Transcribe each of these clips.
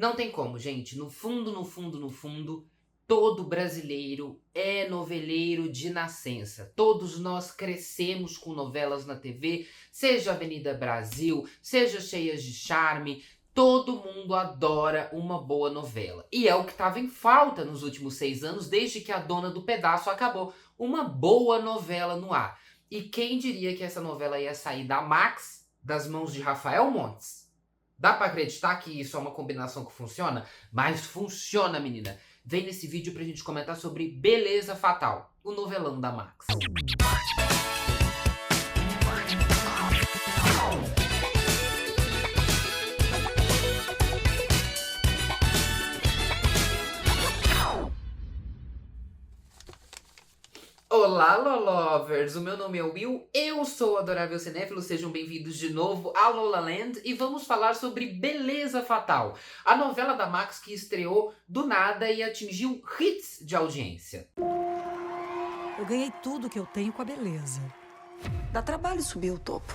Não tem como, gente. No fundo, no fundo, no fundo, todo brasileiro é noveleiro de nascença. Todos nós crescemos com novelas na TV, seja Avenida Brasil, seja Cheias de Charme. Todo mundo adora uma boa novela. E é o que estava em falta nos últimos 6 anos, desde que A Dona do Pedaço acabou. Uma boa novela no ar. E quem diria que essa novela ia sair da Max, das mãos de Rafael Montes? Dá pra acreditar que isso é uma combinação que funciona? Mas funciona, menina. Vem nesse vídeo pra gente comentar sobre Beleza Fatal, o novelão da Max. Olá, Lolovers! O meu nome é Will, eu sou o Adorável Cinéfilo, sejam bem-vindos de novo a Lolaland e vamos falar sobre Beleza Fatal, a novela da Max que estreou do nada e atingiu hits de audiência. Eu ganhei tudo que eu tenho com a beleza. Dá trabalho subir o topo.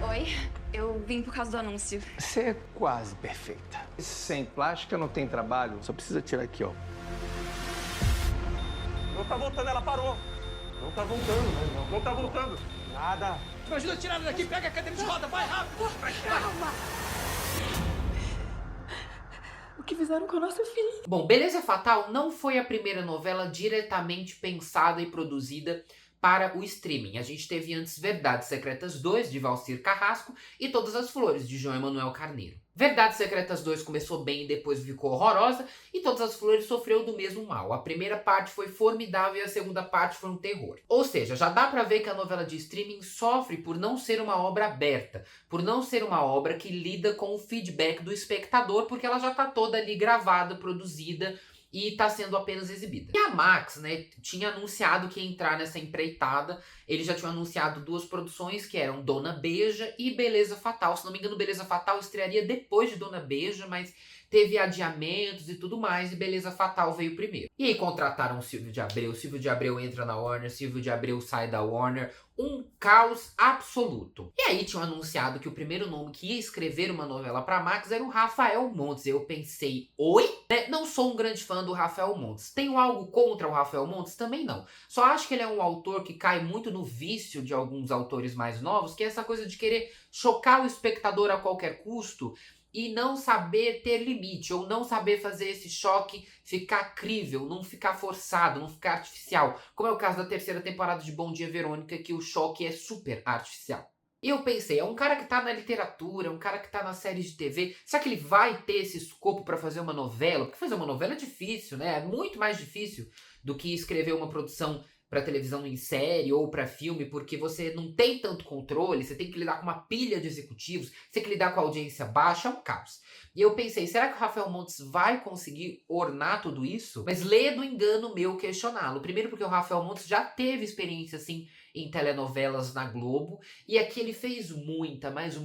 Oi, eu vim por causa do anúncio. Você é quase perfeita. Sem plástica não tem trabalho, só precisa tirar aqui, ó. Não tá voltando, ela parou. Não tá voltando, né? Não tá voltando. Nada. Me ajuda a tirar ela daqui, pega a cadeira de roda, vai rápido. Calma! O que fizeram com a nossa filha? Bom, Beleza Fatal não foi a primeira novela diretamente pensada e produzida para o streaming. A gente teve antes Verdades Secretas 2, de Valcir Carrasco, e Todas as Flores, de João Emanuel Carneiro. Verdades Secretas 2 começou bem e depois ficou horrorosa, e Todas as Flores sofreu do mesmo mal. A primeira parte foi formidável e a segunda parte foi um terror. Ou seja, já dá pra ver que a novela de streaming sofre por não ser uma obra aberta, por não ser uma obra que lida com o feedback do espectador, porque ela já tá toda ali gravada, produzida, e tá sendo apenas exibida. E a Max, né, tinha anunciado que ia entrar nessa empreitada. Eles já tinham anunciado 2 produções, que eram Dona Beija e Beleza Fatal. Se não me engano, Beleza Fatal estrearia depois de Dona Beija, mas teve adiamentos e tudo mais, e Beleza Fatal veio primeiro. E aí contrataram o Silvio de Abreu. O Silvio de Abreu entra na Warner, Silvio de Abreu sai da Warner. Um caos absoluto. E aí tinham anunciado que o primeiro nome que ia escrever uma novela pra Max era o Rafael Montes. Eu pensei, oi? Não sou um grande fã do Rafael Montes. Tenho algo contra o Rafael Montes? Também não. Só acho que ele é um autor que cai muito no vício de alguns autores mais novos, que é essa coisa de querer chocar o espectador a qualquer custo e não saber ter limite, ou não saber fazer esse choque ficar crível, não ficar forçado, não ficar artificial. Como é o caso da 3ª temporada de Bom Dia Verônica, que o choque é super artificial. E eu pensei, é um cara que tá na literatura, um cara que tá na série de TV, será que ele vai ter esse escopo pra fazer uma novela? Porque fazer uma novela é difícil, né? É muito mais difícil do que escrever uma produção para televisão em série ou para filme, porque você não tem tanto controle, você tem que lidar com uma pilha de executivos, você tem que lidar com a audiência baixa, é um caos. E eu pensei, será que o Rafael Montes vai conseguir ornar tudo isso? Mas lê do engano meu questioná-lo. Primeiro porque o Rafael Montes já teve experiência, assim, em telenovelas na Globo, e aqui ele fez muita, mas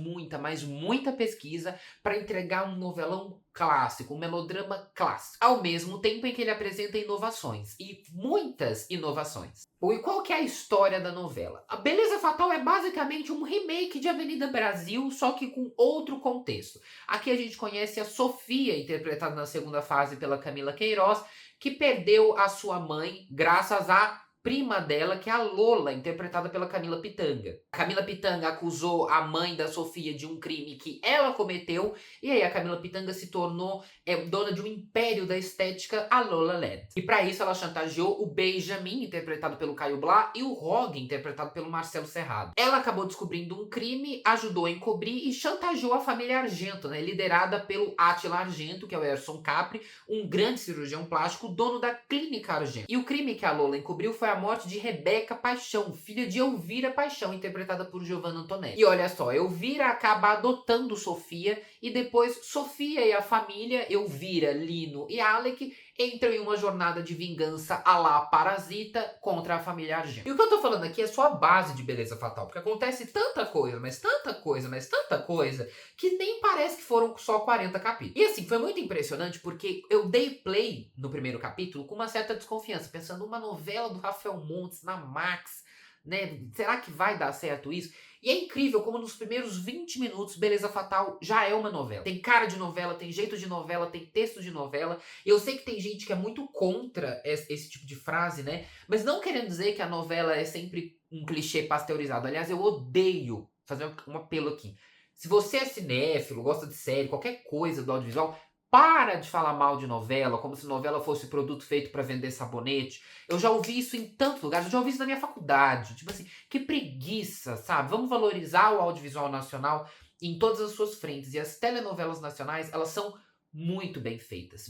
muita pesquisa para entregar um novelão clássico, um melodrama clássico, ao mesmo tempo em que ele apresenta inovações, e muitas inovações. E qual que é a história da novela? A Beleza Fatal é basicamente um remake de Avenida Brasil, só que com outro contexto. Aqui a gente conhece a Sofia, interpretada na segunda fase pela Camila Queiroz, que perdeu a sua mãe graças a prima dela, que é a Lola, interpretada pela Camila Pitanga. A Camila Pitanga acusou a mãe da Sofia de um crime que ela cometeu, e aí a Camila Pitanga se tornou dona de um império da estética, a Lola Land. E pra isso ela chantageou o Benjamin, interpretado pelo Caio Blá, e o Rog, interpretado pelo Marcelo Serrado. Ela acabou descobrindo um crime, ajudou a encobrir e chantageou a família Argento, né, liderada pelo Átila Argento, que é o Erson Capri, um grande cirurgião plástico, dono da Clínica Argento. E o crime que a Lola encobriu foi a morte de Rebeca Paixão, filha de Elvira Paixão, interpretada por Giovanna Antonelli. E olha só, Elvira acaba adotando Sofia, e depois Sofia e a família, Elvira, Lino e Alec, entram em uma jornada de vingança à la Parasita contra a família Argento. E o que eu tô falando aqui é só a base de Beleza Fatal, porque acontece tanta coisa, mas tanta coisa, mas tanta coisa, que nem parece que foram só 40 capítulos. E assim, foi muito impressionante porque eu dei play no primeiro capítulo com uma certa desconfiança, pensando uma novela do Rafael Montes na Max, né? Será que vai dar certo isso? E é incrível como nos primeiros 20 minutos Beleza Fatal já é uma novela. Tem cara de novela, tem jeito de novela, tem texto de novela. E eu sei que tem gente que é muito contra esse tipo de frase, né? Mas não querendo dizer que a novela é sempre um clichê pasteurizado. Aliás, eu odeio fazer um apelo aqui. Se você é cinéfilo, gosta de série, qualquer coisa do audiovisual, para de falar mal de novela, como se novela fosse produto feito para vender sabonete. Eu já ouvi isso em tantos lugares, eu já ouvi isso na minha faculdade. Tipo assim, que preguiça, sabe? Vamos valorizar o audiovisual nacional em todas as suas frentes. E as telenovelas nacionais, elas são muito bem feitas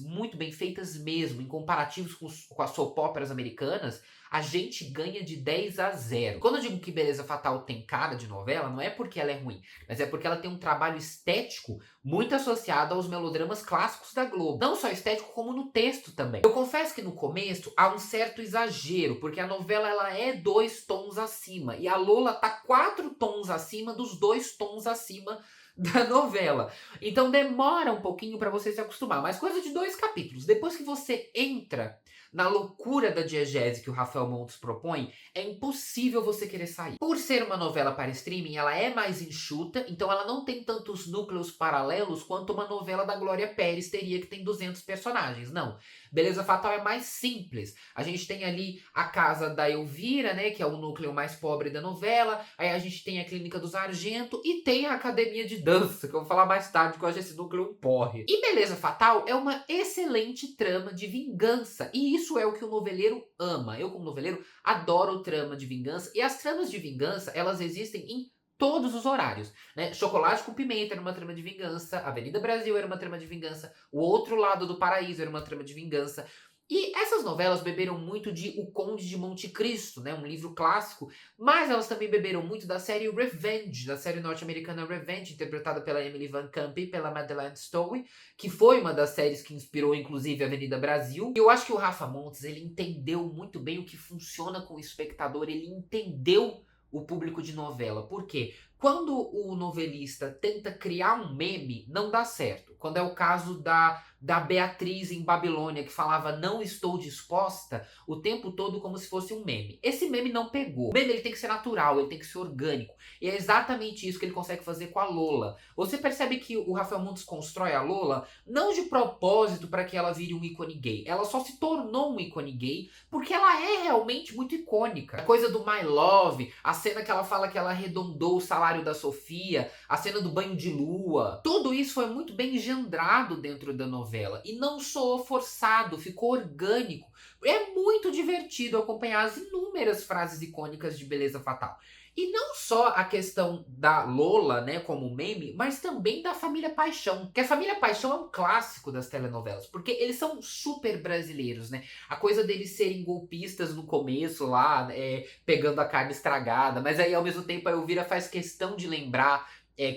mesmo. Em comparativos com as soap operas americanas, a gente ganha de 10-0. Quando eu digo que Beleza Fatal tem cara de novela, não é porque ela é ruim, mas é porque ela tem um trabalho estético muito associado aos melodramas clássicos da Globo. Não só estético, como no texto também. Eu confesso que no começo há um certo exagero, porque a novela ela é 2 tons acima, e a Lola tá 4 tons acima dos 2 tons acima da novela. Então demora um pouquinho pra você se acostumar, mas coisa de 2 capítulos. Depois que você entra na loucura da diegese que o Rafael Montes propõe, é impossível você querer sair. Por ser uma novela para streaming, ela é mais enxuta, então ela não tem tantos núcleos paralelos quanto uma novela da Glória Pérez teria, que tem 200 personagens. Não. Beleza Fatal é mais simples. A gente tem ali a casa da Elvira, né, que é o núcleo mais pobre da novela. Aí a gente tem a Clínica dos Argento e tem a Academia de Dança, que eu vou falar mais tarde, que eu acho esse núcleo um porre. E Beleza Fatal é uma excelente trama de vingança. E isso é o que o noveleiro ama. Eu, como noveleiro, adoro trama de vingança. E as tramas de vingança, elas existem em todos os horários, né? Chocolate com Pimenta era uma trama de vingança, Avenida Brasil era uma trama de vingança, O Outro Lado do Paraíso era uma trama de vingança. E essas novelas beberam muito de O Conde de Monte Cristo, né? Um livro clássico, mas elas também beberam muito da série Revenge, da série norte-americana Revenge, interpretada pela Emily Van Camp e pela Madeleine Stowe, que foi uma das séries que inspirou, inclusive, Avenida Brasil. E eu acho que o Rafa Montes, ele entendeu muito bem o que funciona com o espectador, ele entendeu o público de novela. Por quê? Quando o novelista tenta criar um meme, não dá certo. Quando é o caso da Beatriz em Babilônia, que falava "não estou disposta" o tempo todo como se fosse um meme. Esse meme não pegou. O meme ele tem que ser natural, ele tem que ser orgânico. E é exatamente isso que ele consegue fazer com a Lola. Você percebe que o Rafael Montes constrói a Lola não de propósito para que ela vire um ícone gay. Ela só se tornou um ícone gay porque ela é realmente muito icônica. A coisa do My Love, a cena que ela fala que ela arredondou o salário da Sofia, a cena do banho de lua, tudo isso foi muito bem engendrado dentro da novela e não soou forçado, ficou orgânico. É muito divertido acompanhar as inúmeras frases icônicas de Beleza Fatal. E não só a questão da Lola, né, como meme, mas também da Família Paixão. Que a Família Paixão é um clássico das telenovelas, porque eles são super brasileiros, né? A coisa deles serem golpistas no começo lá, pegando a carne estragada, mas aí ao mesmo tempo a Elvira faz questão de lembrar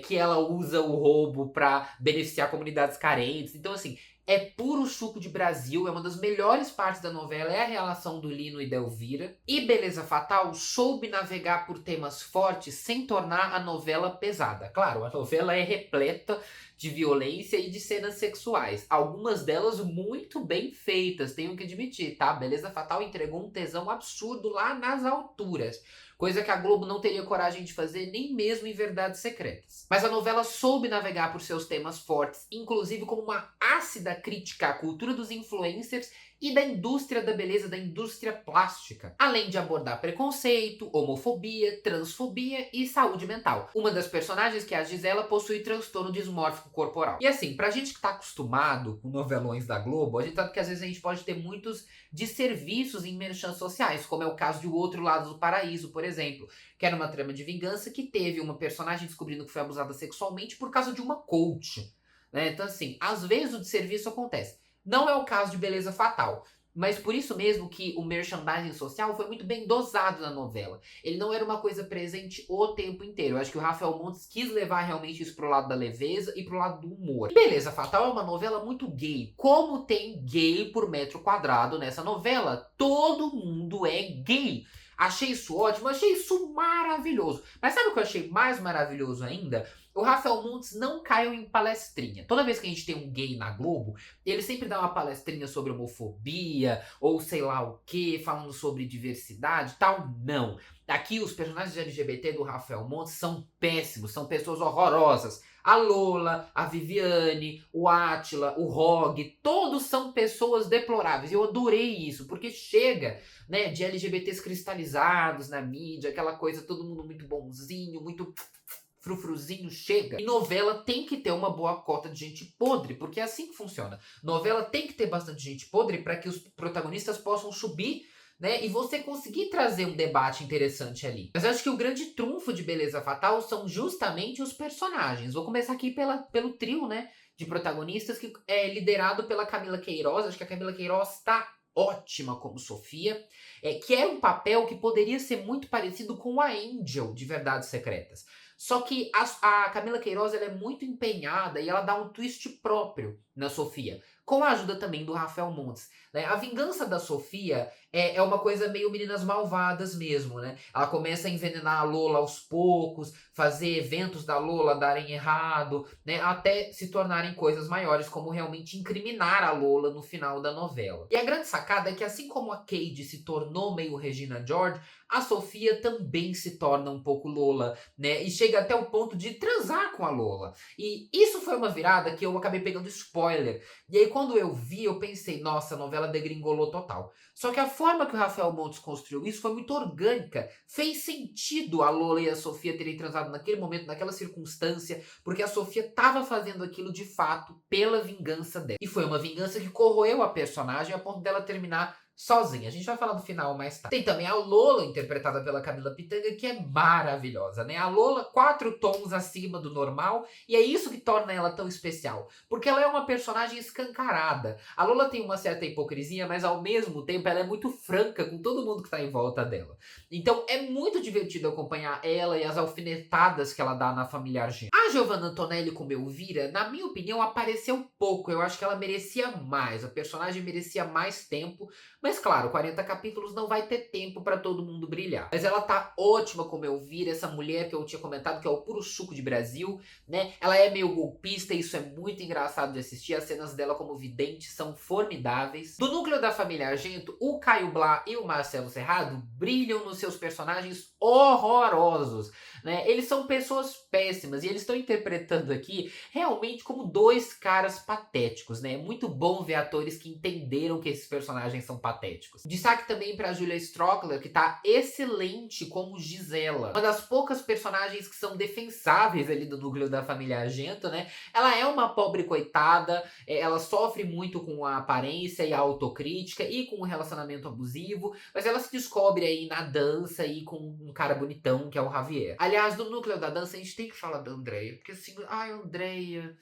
que ela usa o roubo pra beneficiar comunidades carentes. Então assim, é puro suco de Brasil, é uma das melhores partes da novela, é a relação do Lino e da Elvira. E Beleza Fatal soube navegar por temas fortes sem tornar a novela pesada. Claro, a novela é repleta de violência e de cenas sexuais. Algumas delas muito bem feitas, tenho que admitir, tá? Beleza Fatal entregou um tesão absurdo lá nas alturas. Coisa que a Globo não teria coragem de fazer nem mesmo em Verdades Secretas. Mas a novela soube navegar por seus temas fortes, inclusive como uma ácida crítica à cultura dos influencers e da indústria da beleza, da indústria plástica. Além de abordar preconceito, homofobia, transfobia e saúde mental. Uma das personagens, que é a Gisela, possui transtorno dismórfico corporal. E assim, pra gente que tá acostumado com novelões da Globo, a gente sabe que às vezes a gente pode ter muitos desserviços em merchan sociais, como é o caso de O Outro Lado do Paraíso, por exemplo, que era uma trama de vingança que teve uma personagem descobrindo que foi abusada sexualmente por causa de uma coach, né? Então assim, às vezes o desserviço acontece. Não é o caso de Beleza Fatal, mas por isso mesmo que o merchandising social foi muito bem dosado na novela. Ele não era uma coisa presente o tempo inteiro. Eu acho que o Rafael Montes quis levar realmente isso pro lado da leveza e pro lado do humor. E Beleza Fatal é uma novela muito gay. Como tem gay por metro quadrado nessa novela? Todo mundo é gay. Achei isso ótimo, achei isso maravilhoso. Mas sabe o que eu achei mais maravilhoso ainda? O Rafael Montes não caiu em palestrinha. Toda vez que a gente tem um gay na Globo, ele sempre dá uma palestrinha sobre homofobia, ou sei lá o que, falando sobre diversidade e tal. Não. Aqui os personagens LGBT do Rafael Montes são péssimos, são pessoas horrorosas. A Lola, a Viviane, o Átila, o Rog, todos são pessoas deploráveis. E eu adorei isso, porque chega, né, de LGBTs cristalizados na mídia, aquela coisa, todo mundo muito bonzinho, muito frufruzinho, chega. E novela tem que ter uma boa cota de gente podre, porque é assim que funciona. Novela tem que ter bastante gente podre para que os protagonistas possam subir, né, e você conseguir trazer um debate interessante ali. Mas eu acho que o grande trunfo de Beleza Fatal são justamente os personagens. Vou começar aqui pelo trio, né, de protagonistas, que é liderado pela Camila Queiroz. Acho que a Camila Queiroz tá ótima como Sofia, que é um papel que poderia ser muito parecido com a Angel de Verdades Secretas. Só que a Camila Queiroz, ela é muito empenhada e ela dá um twist próprio na Sofia, com a ajuda também do Rafael Montes, né? A vingança da Sofia é uma coisa meio Meninas Malvadas mesmo, né? Ela começa a envenenar a Lola aos poucos, fazer eventos da Lola darem errado, né? Até se tornarem coisas maiores, como realmente incriminar a Lola no final da novela. E a grande sacada é que assim como a Cade se tornou meio Regina George, a Sofia também se torna um pouco Lola, né? E chega até o ponto de transar com a Lola. E isso foi uma virada que eu acabei pegando spoiler. E aí quando eu vi, eu pensei, nossa, a novela degringolou total. Só que a forma que o Rafael Montes construiu isso foi muito orgânica. Fez sentido a Lola e a Sofia terem transado naquele momento, naquela circunstância, porque a Sofia estava fazendo aquilo de fato pela vingança dela. E foi uma vingança que corroeu a personagem a ponto dela terminar sozinha. A gente vai falar do final mais tarde. Tem também a Lola, interpretada pela Camila Pitanga, que é maravilhosa, né? A Lola, 4 tons acima do normal, e é isso que torna ela tão especial. Porque ela é uma personagem escancarada. A Lola tem uma certa hipocrisia, mas ao mesmo tempo ela é muito franca com todo mundo que tá em volta dela. Então é muito divertido acompanhar ela e as alfinetadas que ela dá na família Argento. A Giovanna Antonelli como Elvira, na minha opinião, apareceu pouco. Eu acho que ela merecia mais. A personagem merecia mais tempo. Mas claro, 40 capítulos não vai ter tempo pra todo mundo brilhar. Mas ela tá ótima como Elvira, essa mulher que eu tinha comentado que é o puro suco de Brasil, né? Ela é meio golpista e isso é muito engraçado de assistir. As cenas dela como vidente são formidáveis. Do núcleo da família Argento, o Caio Blá e o Marcelo Serrado brilham nos seus personagens horrorosos, né? Eles são pessoas péssimas e eles estão interpretando aqui realmente como 2 caras patéticos, né? É muito bom ver atores que entenderam que esses personagens são patéticos. Destaque também para Julia Strockler, que tá excelente como Gisela. Uma das poucas personagens que são defensáveis ali do núcleo da família Argento, né? Ela é uma pobre coitada, ela sofre muito com a aparência e a autocrítica e com o relacionamento abusivo, mas ela se descobre aí na dança e com um cara bonitão que é o Javier. Aliás, do núcleo da dança a gente tem que falar da Andrea, porque assim, ai, Andrea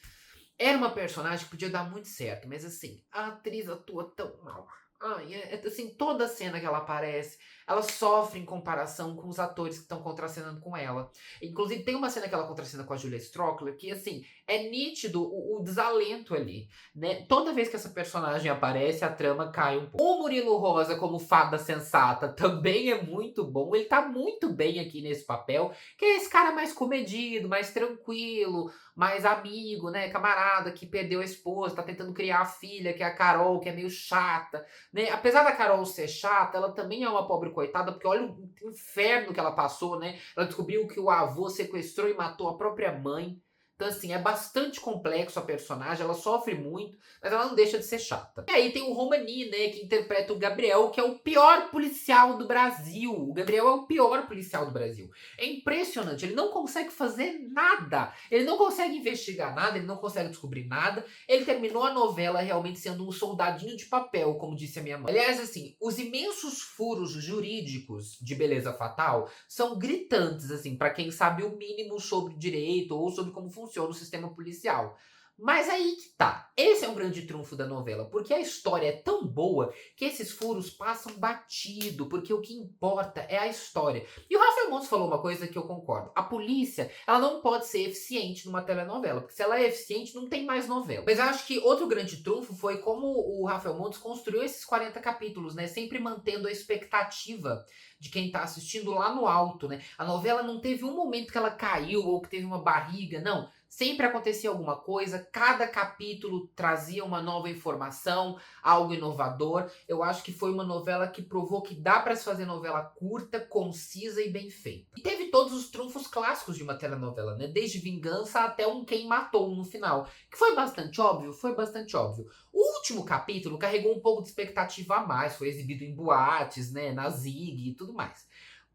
era uma personagem que podia dar muito certo, mas assim, a atriz atua tão mal. Ai, assim, toda cena que ela aparece, ela sofre em comparação com os atores que estão contracenando com ela. Inclusive, tem uma cena que ela contracena com a Julia Strockler que, assim, é nítido o desalento ali, né? Toda vez que essa personagem aparece, a trama cai um pouco. O Murilo Rosa, como fada sensata, também é muito bom. Ele tá muito bem aqui nesse papel, que é esse cara mais comedido, mais tranquilo, mais amigo, né? Camarada que perdeu a esposa, tá tentando criar a filha, que é a Carol, que é meio chata, né? Apesar da Carol ser chata, ela também é uma pobre coitada, porque olha o inferno que ela passou, né? Ela descobriu que o avô sequestrou e matou a própria mãe. Então, assim, é bastante complexo a personagem, ela sofre muito, mas ela não deixa de ser chata. E aí tem o Romani, né, que interpreta o Gabriel, que é o pior policial do Brasil. O Gabriel é o pior policial do Brasil. É impressionante, ele não consegue fazer nada. Ele não consegue investigar nada, ele não consegue descobrir nada. Ele terminou a novela realmente sendo um soldadinho de papel, como disse a minha mãe. Aliás, assim, os imensos furos jurídicos de Beleza Fatal são gritantes, assim, pra quem sabe o mínimo sobre direito ou sobre como funciona o sistema policial. Mas aí que tá. Esse é um grande trunfo da novela, porque a história é tão boa que esses furos passam batido, porque o que importa é a história. E o Rafael Montes falou uma coisa que eu concordo. A polícia, ela não pode ser eficiente numa telenovela, porque se ela é eficiente, não tem mais novela. Mas eu acho que outro grande trunfo foi como o Rafael Montes construiu esses 40 capítulos, né? Sempre mantendo a expectativa de quem tá assistindo lá no alto, né? A novela não teve um momento que ela caiu ou que teve uma barriga, não. Sempre acontecia alguma coisa, cada capítulo trazia uma nova informação, algo inovador. Eu acho que foi uma novela que provou que dá pra se fazer novela curta, concisa e bem feita. E teve todos os trunfos clássicos de uma telenovela, né? Desde Vingança até um Quem Matou no final. Que foi bastante óbvio, foi bastante óbvio. O último capítulo carregou um pouco de expectativa a mais, foi exibido em boates, né, na Zig e tudo mais.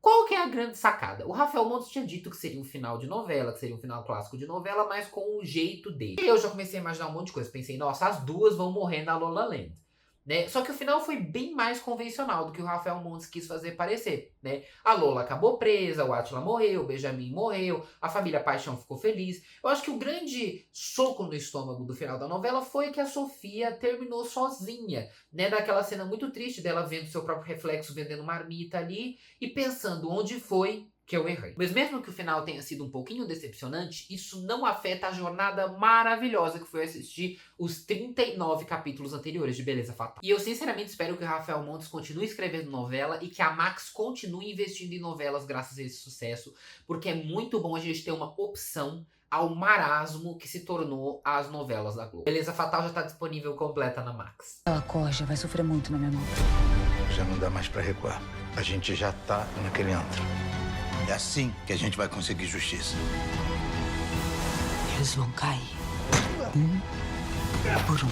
Qual que é a grande sacada? O Rafael Montes tinha dito que seria um final de novela, que seria um final clássico de novela, mas com o jeito dele. E eu já comecei a imaginar um monte de coisa. Pensei, nossa, as duas vão morrer na La La Land. Né? Só que o final foi bem mais convencional do que o Rafael Montes quis fazer parecer. Né? A Lola acabou presa, o Átila morreu, o Benjamin morreu, a família Paixão ficou feliz. Eu acho que o grande soco no estômago do final da novela foi que a Sofia terminou sozinha. Né? Daquela cena muito triste dela vendo seu próprio reflexo vendendo marmita ali e pensando onde foi que eu errei. Mas mesmo que o final tenha sido um pouquinho decepcionante, isso não afeta a jornada maravilhosa que foi assistir os 39 capítulos anteriores de Beleza Fatal. E eu sinceramente espero que o Rafael Montes continue escrevendo novela e que a Max continue investindo em novelas graças a esse sucesso, porque é muito bom a gente ter uma opção ao marasmo que se tornou as novelas da Globo. Beleza Fatal já está disponível completa na Max. A corja vai sofrer muito na minha mão. Já não dá mais pra recuar. A gente já tá naquele antro. É assim que a gente vai conseguir justiça. Eles vão cair. Um por um.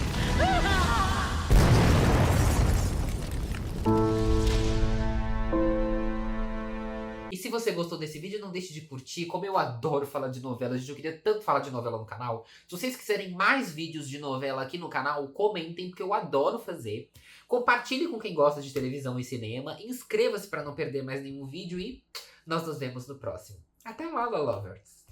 E se você gostou desse vídeo, não deixe de curtir. Como eu adoro falar de novela, gente, eu queria tanto falar de novela no canal. Se vocês quiserem mais vídeos de novela aqui no canal, comentem, porque eu adoro fazer. Compartilhe com quem gosta de televisão e cinema. Inscreva-se para não perder mais nenhum vídeo e nós nos vemos no próximo. Até lá, Lovers!